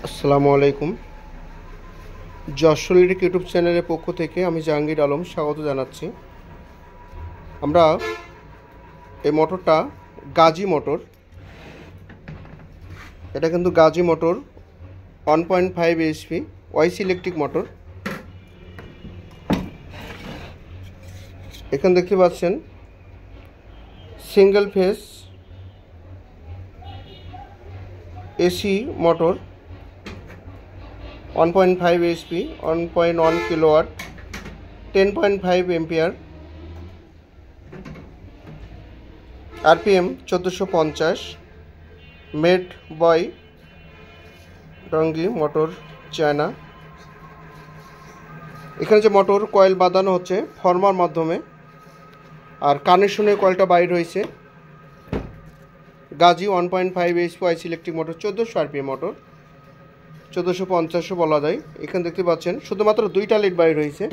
আসসালামু আলাইকুম। Jessore lyric YouTube চ্যানেলের পক্ষ থেকে আমি জাহাঙ্গীর আলম স্বাগত জানাচ্ছি। আমরা এই মোটরটা গাজী মোটর, এটা কিন্তু Gazi motor 1.5 HP YC electric motor. এখানে দেখতে পাচ্ছেন single phase AC motor 1.5 HP 1.1 kilowatt 10.5 ampere, RPM 1450, made by রঙ্গি মোটর চায়না। এখানে যে মোটর কয়েল বাঁধানো হচ্ছে ফর্মার মাধ্যমে, আর কানেকশনের কয়েলটা বাইর হয়েছে। Gazi 1.5 HP YC electric motor 1400 RPM motor, 1450 বলা যায়। এখানে দেখতে পাচ্ছেন শুধুমাত্র 2টা লিড বাইর হয়েছে।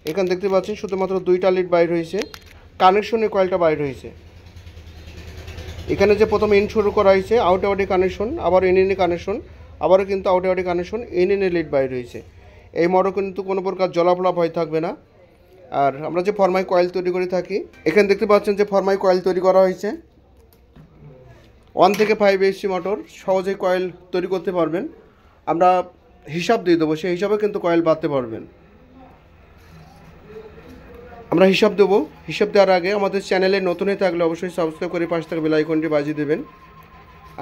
এখানে দেখতে পাচ্ছেন শুধুমাত্র 2টা লিড বাইর হয়েছে, কানেকশনের কয়েলটা বাইর হয়েছে। এখানে যে প্রথমে ইন শুরু করা হয়েছে আউট আউটে কানেকশন, আবার ইন কানেকশন, আবারও কিন্তু আউট আউটে কানেকশন, ইন লিড বাইর হয়েছে। এই মোটর কিন্তু কোনো প্রকার জলাফলা ভয় থাকবে না। আর আমরা যে ফরমাই কয়েল তৈরি করে থাকি, এখানে দেখতে পাচ্ছেন যে ফরমাই কয়েল তৈরি করা হয়েছে। 1 থেকে 5 এইচপি মোটর সহজেই কয়েল তৈরি করতে পারবেন। আমরা হিসাব দিয়ে দেবো, সেই হিসাবে কিন্তু কয়েল বাঁধতে পারবেন। আমরা হিসাব দেবো। হিসাব দেওয়ার আগে আমাদের চ্যানেলে নতুন হয়ে থাকলে অবশ্যই সাবস্ক্রাইব করে পাশে থাকা বেল আইকনটি বাজিয়ে দেবেন।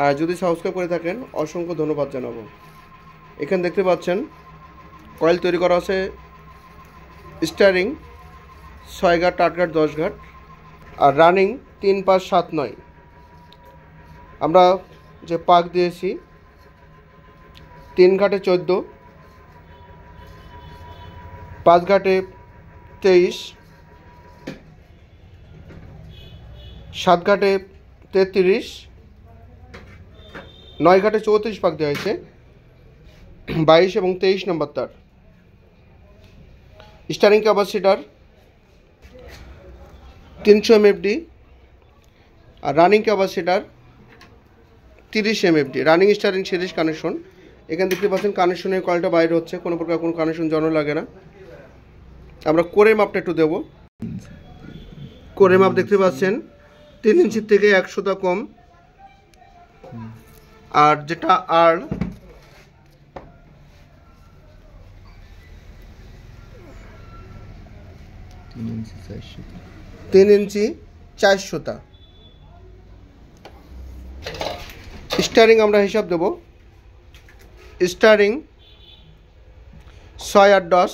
আর যদি সাবস্ক্রাইব করে থাকেন অসংখ্য ধন্যবাদ জানাবো। এখানে দেখতে পাচ্ছেন কয়েল তৈরি করা আছে স্টারিং 6 ঘাট, 8 ঘাট, 10 ঘাট, আর রানিং 3, 5, 7, 9। আমরা যে পাক দিয়েছি 3 ঘাটে 14, 5 ঘাটে 23, 7 ঘাটে 33, 9 ঘাটে 34 পাক দেওয়া হয়েছে, 22 এবং 23 নম্বর তার। স্টারিং ক্যাপাসিটার 300 এমএফডি, আর running capacitor 30 MFD, running starting series connection. এখানে দেখতে পাচ্ছেন কানেকশনের কয়েলটা বাইরে হচ্ছে, কোনো প্রকার কোনো কানেকশন জন্য লাগে না। আমরা কোরে মাপটা একটু দেবো। কোরে মাপ দেখতে পাচ্ছেন 3 ইঞ্চির থেকে 1 সুতা কম, আর যেটা আর 3 ইঞ্চি 4 সুতা। স্টারিং আমরা হিসাব দেব। স্টারিং 6, 8, 10,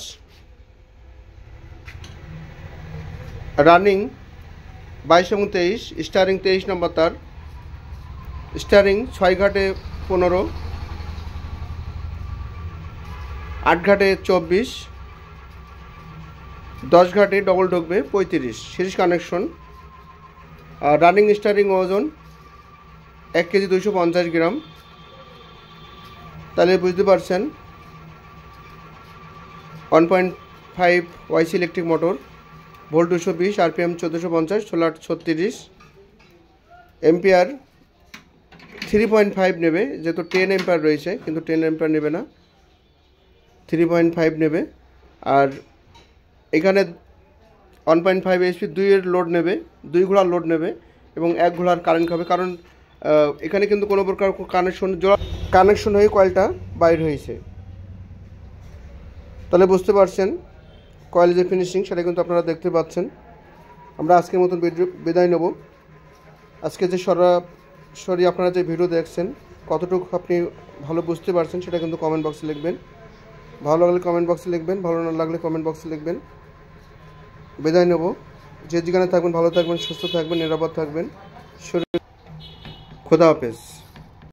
রানিং 22 এবং 23, স্টারিং 23 নম্বর তার। স্টারিং 6 ঘাটে 15, 8 ঘাটে 24, 10 ঘাটে ডবল ঢুকবে 35, সিরিজ কানেকশন। আর রানিং স্টারিং ওজন 1 কেজি 250 গ্রাম। তাহলে বুঝতে পারছেন 1.5 YC electric motor, volt 220, RPM 1450, 1636, ampere 3.5 নেবে, যেহেতু 10 এম্পিয়ার রয়েছে, কিন্তু 10 এম্পিয়ার নেবে না, 3.5 নেবে। আর এখানে 1.5 এইচপি 2 লোড নেবে, 2 ঘোড়ার লোড নেবে এবং 1 ঘোড়ার কারেন্ট হবে। কারণ এখানে কিন্তু কোনো প্রকার কানেকশন হয়ে কয়েলটা বাইর হয়েছে। তাহলে বুঝতে পারছেন কয়েল যে ফিনিশিং সেটা কিন্তু আপনারা দেখতে পাচ্ছেন। আমরা আজকের মতন বিদায় নেব। আজকে যে সরাসরি আপনারা যে ভিডিও দেখছেন কতটুকু আপনি ভালো বুঝতে পারছেন সেটা কিন্তু কমেন্ট বক্সে লিখবেন। ভালো লাগলে কমেন্ট বক্সে লিখবেন, ভালো না লাগলে কমেন্ট বক্সে লিখবেন। বিদায় নেব। যে যেখানে থাকবেন ভালো থাকবেন, সুস্থ থাকবেন, নিরাপদ থাকবেন। খোদা হাফেজ।